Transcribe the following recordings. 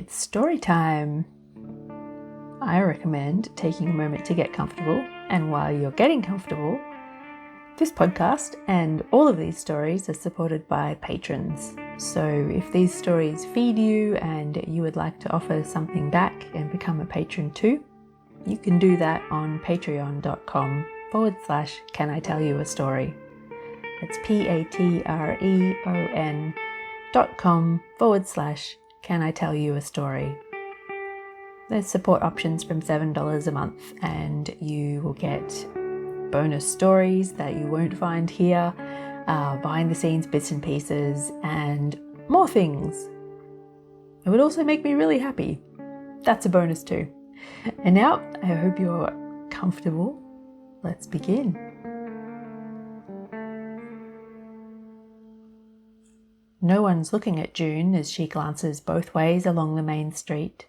It's story time. I recommend taking a moment to get comfortable, and while you're getting comfortable, this podcast and all of these stories are supported by patrons. So if these stories feed you and you would like to offer something back and become a patron too, you can do that on patreon.com/Can I Tell You a Story. It's patreon.com/Can I Tell You a Story. There's support options from $7 a month, and you will get bonus stories that you won't find here, behind the scenes bits and pieces, and more things. It would also make me really happy. That's a bonus too. And now, I hope you're comfortable. Let's begin. No one's looking at June as she glances both ways along the main street.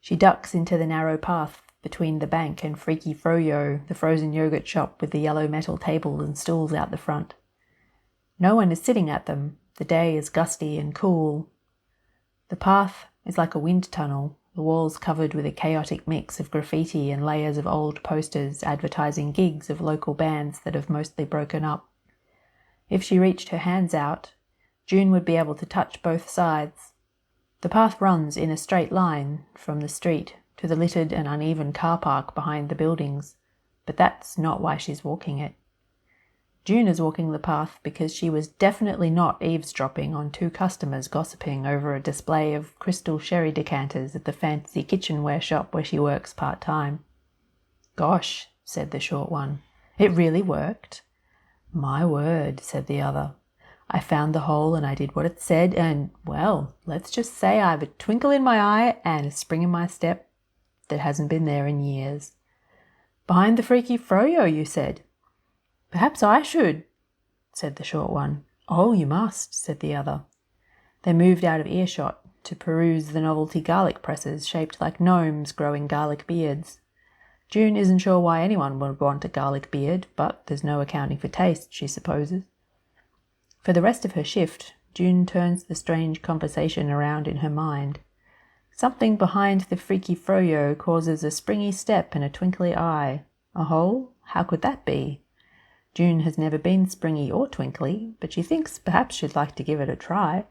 She ducks into the narrow path between the bank and Freaky Froyo, the frozen yogurt shop with the yellow metal table and stools out the front. No one is sitting at them. The day is gusty and cool. The path is like a wind tunnel, the walls covered with a chaotic mix of graffiti and layers of old posters advertising gigs of local bands that have mostly broken up. If she reached her hands out, June would be able to touch both sides. The path runs in a straight line from the street to the littered and uneven car park behind the buildings, but that's not why she's walking it. June is walking the path because she was definitely not eavesdropping on two customers gossiping over a display of crystal sherry decanters at the fancy kitchenware shop where she works part-time. "Gosh," said the short one, "it really worked." "My word," said the other. "I found the hole and I did what it said, and, well, let's just say I've a twinkle in my eye and a spring in my step that hasn't been there in years." "Behind the Freaky Froyo, you said." "Perhaps I should," said the short one. "Oh, you must," said the other. They moved out of earshot to peruse the novelty garlic presses shaped like gnomes growing garlic beards. June isn't sure why anyone would want a garlic beard, but there's no accounting for taste, she supposes. For the rest of her shift, June turns the strange conversation around in her mind. Something behind the Freaky Froyo causes a springy step and a twinkly eye. A hole? How could that be? June has never been springy or twinkly, but she thinks perhaps she'd like to give it a try.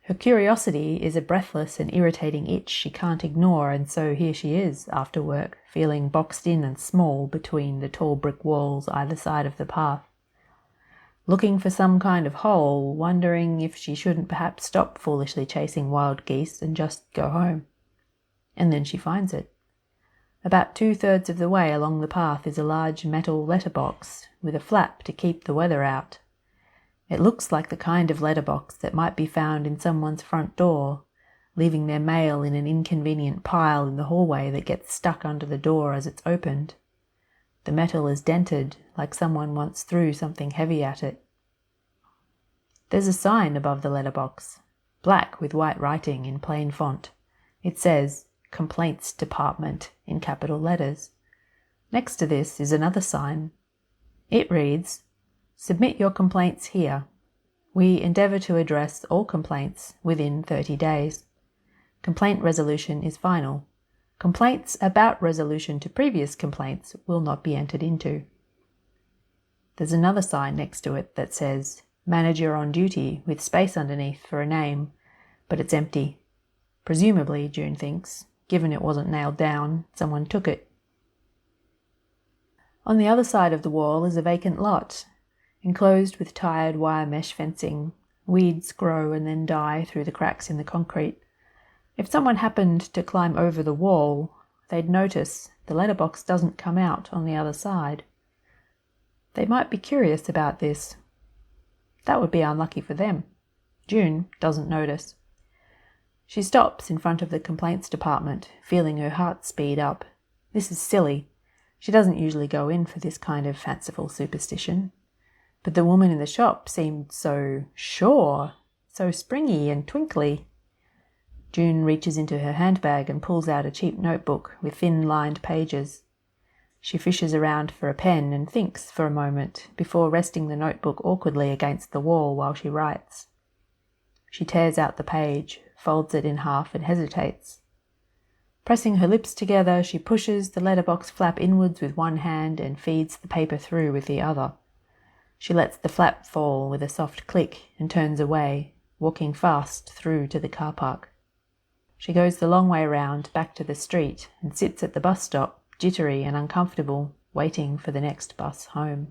Her curiosity is a breathless and irritating itch she can't ignore, and so here she is, after work, feeling boxed in and small between the tall brick walls either side of the path. Looking for some kind of hole, wondering if she shouldn't perhaps stop foolishly chasing wild geese and just go home. And then she finds it. About 2/3 of the way along the path is a large metal letterbox with a flap to keep the weather out. It looks like the kind of letterbox that might be found in someone's front door, leaving their mail in an inconvenient pile in the hallway that gets stuck under the door as it's opened. The metal is dented, like someone once threw something heavy at it. There's a sign above the letterbox, black with white writing in plain font. It says, "Complaints Department," in capital letters. Next to this is another sign. It reads, "Submit your complaints here. We endeavour to address all complaints within 30 days. Complaint resolution is final. Complaints about resolution to previous complaints will not be entered into." There's another sign next to it that says, "Manager on duty," with space underneath for a name, but it's empty. Presumably, June thinks, given it wasn't nailed down, someone took it. On the other side of the wall is a vacant lot, enclosed with tired wire mesh fencing. Weeds grow and then die through the cracks in the concrete. If someone happened to climb over the wall, they'd notice the letterbox doesn't come out on the other side. They might be curious about this. That would be unlucky for them. June doesn't notice. She stops in front of the complaints department, feeling her heart speed up. This is silly. She doesn't usually go in for this kind of fanciful superstition. But the woman in the shop seemed so sure, so springy and twinkly. June reaches into her handbag and pulls out a cheap notebook with thin lined pages. She fishes around for a pen and thinks for a moment before resting the notebook awkwardly against the wall while she writes. She tears out the page, folds it in half and hesitates. Pressing her lips together, she pushes the letterbox flap inwards with one hand and feeds the paper through with the other. She lets the flap fall with a soft click and turns away, walking fast through to the car park. She goes the long way round back to the street and sits at the bus stop, jittery and uncomfortable, waiting for the next bus home.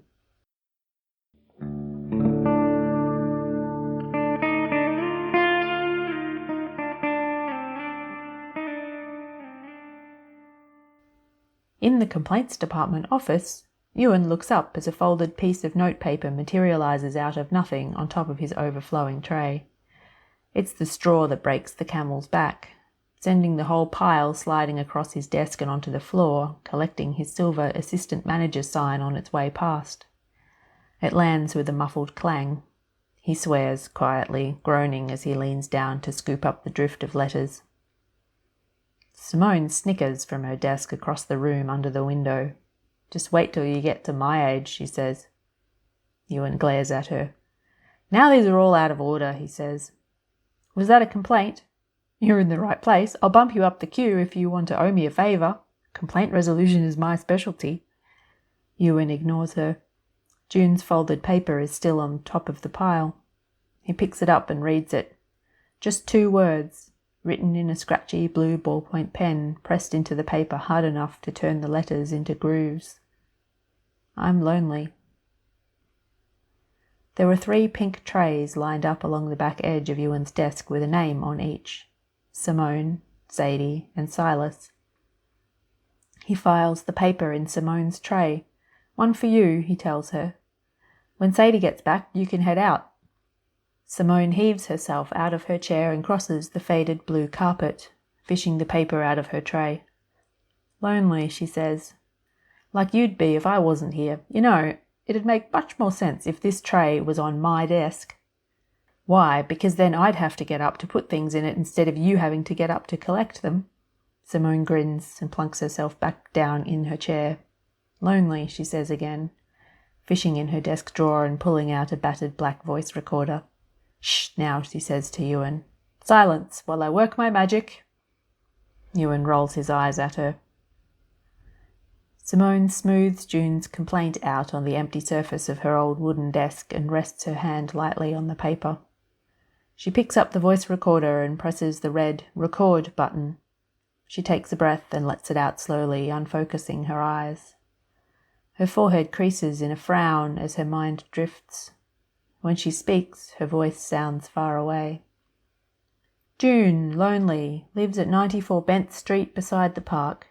In the complaints department office, Ewan looks up as a folded piece of notepaper materialises out of nothing on top of his overflowing tray. It's the straw that breaks the camel's back, sending the whole pile sliding across his desk and onto the floor, collecting his silver assistant manager sign on its way past. It lands with a muffled clang. He swears quietly, groaning as he leans down to scoop up the drift of letters. Simone snickers from her desk across the room under the window. "Just wait till you get to my age," she says. Ewan glares at her. "Now these are all out of order," he says. "Was that a complaint? You're in the right place. I'll bump you up the queue if you want to owe me a favour. Complaint resolution is my specialty." Ewan ignores her. June's folded paper is still on top of the pile. He picks it up and reads it. Just 2 words, written in a scratchy blue ballpoint pen, pressed into the paper hard enough to turn the letters into grooves. "I'm lonely." There were 3 pink trays lined up along the back edge of Ewan's desk with a name on each: Simone, Sadie, and Silas. He files the paper in Simone's tray. "One for you," he tells her. "When Sadie gets back, you can head out." Simone heaves herself out of her chair and crosses the faded blue carpet, fishing the paper out of her tray. "Lonely," she says. "Like you'd be if I wasn't here. You know, it'd make much more sense if this tray was on my desk." "Why? Because then I'd have to get up to put things in it instead of you having to get up to collect them." Simone grins and plunks herself back down in her chair. "Lonely," she says again, fishing in her desk drawer and pulling out a battered black voice recorder. "Shh, now," she says to Ewan. "Silence, while I work my magic." Ewan rolls his eyes at her. Simone smooths June's complaint out on the empty surface of her old wooden desk and rests her hand lightly on the paper. She picks up the voice recorder and presses the red record button. She takes a breath and lets it out slowly, unfocusing her eyes. Her forehead creases in a frown as her mind drifts. When she speaks, her voice sounds far away. "June, lonely, lives at 94 Bent Street beside the park.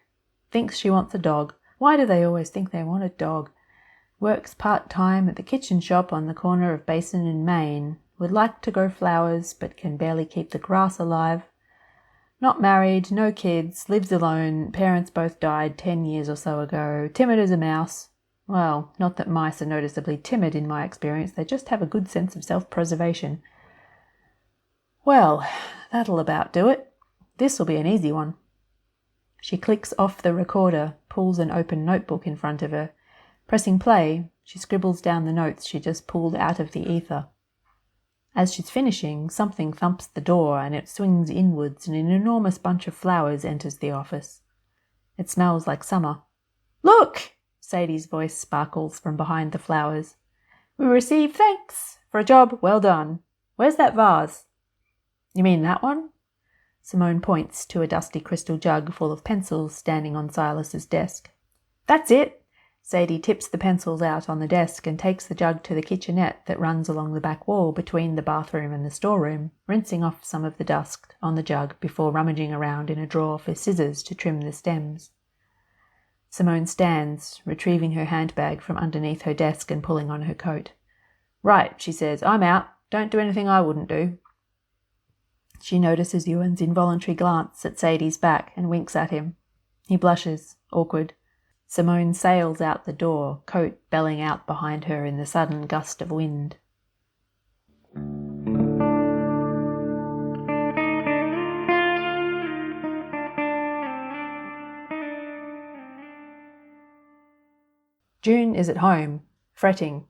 Thinks she wants a dog. Why do they always think they want a dog? Works part-time at the kitchen shop on the corner of Basin and Main. Would like to grow flowers, but can barely keep the grass alive. Not married, no kids, lives alone. Parents both died 10 years or so ago. Timid as a mouse. Well, not that mice are noticeably timid in my experience. They just have a good sense of self-preservation. Well, that'll about do it. This'll be an easy one." She clicks off the recorder, pulls an open notebook in front of her. Pressing play, she scribbles down the notes she just pulled out of the ether. As she's finishing, something thumps the door and it swings inwards and an enormous bunch of flowers enters the office. It smells like summer. "Look!" Sadie's voice sparkles from behind the flowers. "We receive thanks for a job well done. Where's that vase?" "You mean that one?" Simone points to a dusty crystal jug full of pencils standing on Silas's desk. "That's it." Sadie tips the pencils out on the desk and takes the jug to the kitchenette that runs along the back wall between the bathroom and the storeroom, rinsing off some of the dust on the jug before rummaging around in a drawer for scissors to trim the stems. Simone stands, retrieving her handbag from underneath her desk and pulling on her coat. "Right," she says. "I'm out. Don't do anything I wouldn't do." She notices Ewan's involuntary glance at Sadie's back and winks at him. He blushes, awkward. Simone sails out the door, coat belling out behind her in the sudden gust of wind. June is at home, fretting.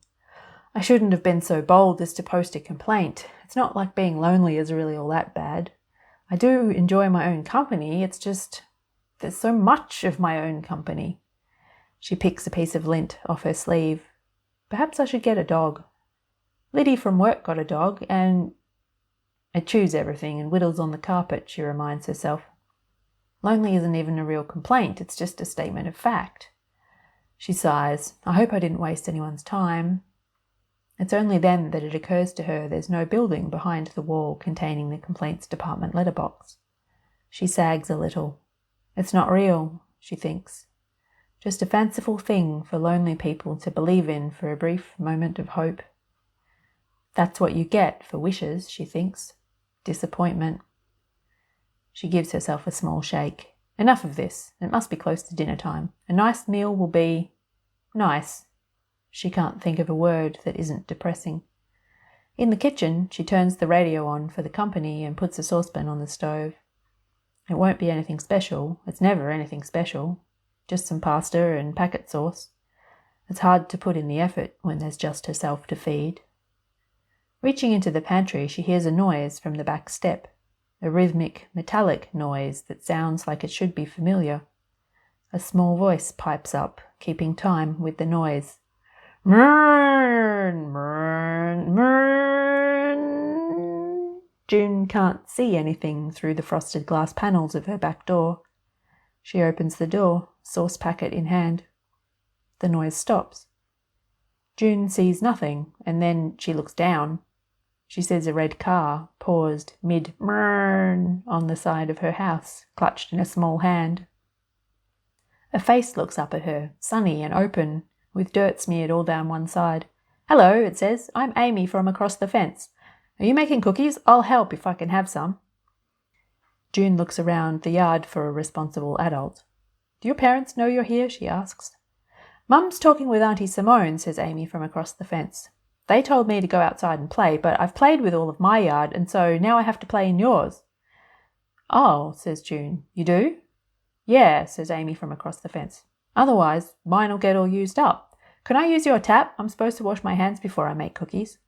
"I shouldn't have been so bold as to post a complaint. It's not like being lonely is really all that bad. I do enjoy my own company, it's just there's so much of my own company. She picks a piece of lint off her sleeve. Perhaps I should get a dog. Liddy from work got a dog, and it chews everything and whittles on the carpet, she reminds herself. Lonely isn't even a real complaint, it's just a statement of fact. She sighs. I hope I didn't waste anyone's time. It's only then that it occurs to her there's no building behind the wall containing the complaints department letterbox. She sags a little. It's not real, she thinks. Just a fanciful thing for lonely people to believe in for a brief moment of hope. That's what you get for wishes, she thinks. Disappointment. She gives herself a small shake. Enough of this. It must be close to dinner time. A nice meal will be nice. She can't think of a word that isn't depressing. In the kitchen, she turns the radio on for the company and puts a saucepan on the stove. It won't be anything special. It's never anything special. Just some pasta and packet sauce. It's hard to put in the effort when there's just herself to feed. Reaching into the pantry, she hears a noise from the back step. A rhythmic, metallic noise that sounds like it should be familiar. A small voice pipes up, keeping time with the noise. Murn, murn, murn. June can't see anything through the frosted glass panels of her back door. She opens the door, sauce packet in hand. The noise stops. June sees nothing, and then she looks down. She sees a red car, paused mid-murn on the side of her house, clutched in a small hand. A face looks up at her, sunny and open, with dirt smeared all down one side. Hello, it says. I'm Amy from across the fence. Are you making cookies? I'll help if I can have some. June looks around the yard for a responsible adult. Do your parents know you're here? She asks. Mum's talking with Auntie Simone, says Amy from across the fence. They told me to go outside and play, but I've played with all of my yard, and so now I have to play in yours. Oh, says June. You do? Yeah, says Amy from across the fence. Otherwise, mine'll get all used up. Can I use your tap? I'm supposed to wash my hands before I make cookies.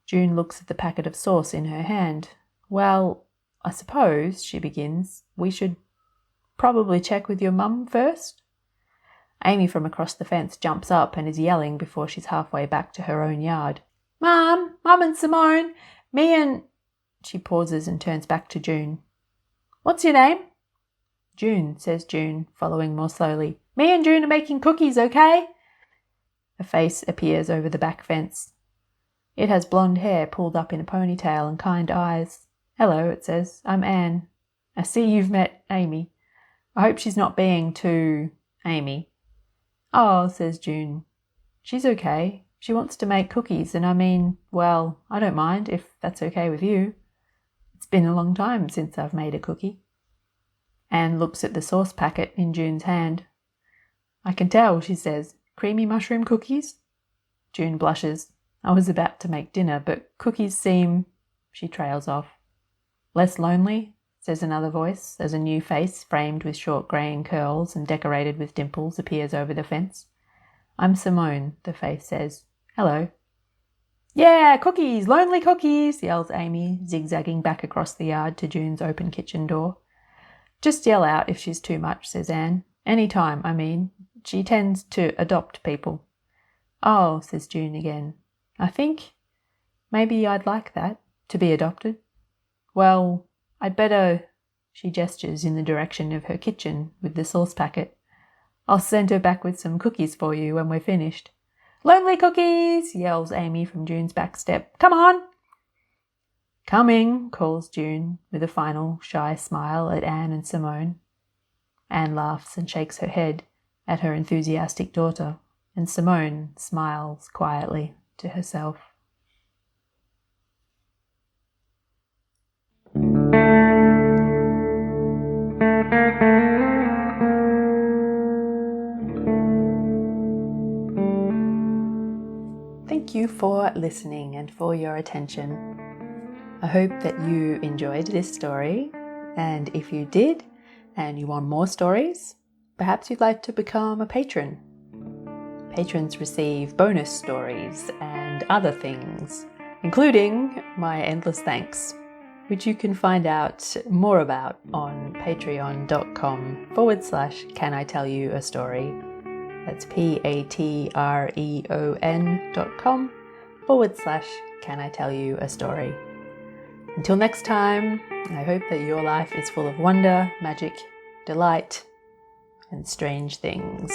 June looks at the packet of sauce in her hand. Well, I suppose, she begins, we should probably check with your mum first. Amy from across the fence jumps up and is yelling before she's halfway back to her own yard. Mum and Simone, me and... She pauses and turns back to June. What's your name? June, says June, following more slowly. Me and June are making cookies, okay? A face appears over the back fence. It has blonde hair pulled up in a ponytail and kind eyes. Hello, it says. I'm Anne. I see you've met Amy. I hope she's not being too... Amy. Oh, says June. She's okay. She wants to make cookies, and I mean, well, I don't mind if that's okay with you. It's been a long time since I've made a cookie. Anne looks at the sauce packet in June's hand. I can tell, she says. Creamy mushroom cookies? June blushes. I was about to make dinner, but cookies seem... She trails off. Less lonely, says another voice, as a new face, framed with short greying curls and decorated with dimples, appears over the fence. I'm Simone, the face says. Hello. Yeah, cookies, lonely cookies, yells Amy, zigzagging back across the yard to June's open kitchen door. Just yell out if she's too much, says Anne. Any time, I mean. She tends to adopt people. Oh, says June again. I think maybe I'd like that, to be adopted. Well, I'd better... She gestures in the direction of her kitchen with the sauce packet. I'll send her back with some cookies for you when we're finished. Lonely cookies, yells Amy from June's back step. Come on. Coming, calls June, with a final shy smile at Anne and Simone. Anne laughs and shakes her head at her enthusiastic daughter, and Simone smiles quietly to herself. Thank you for listening and for your attention. I hope that you enjoyed this story, and if you did, and you want more stories, perhaps you'd like to become a patron. Patrons receive bonus stories and other things, including my endless thanks. which you can find out more about on patreon.com/Can I Tell You a Story. That's patreon.com/Can I Tell You a Story. Until next time, I hope that your life is full of wonder, magic, delight, and strange things.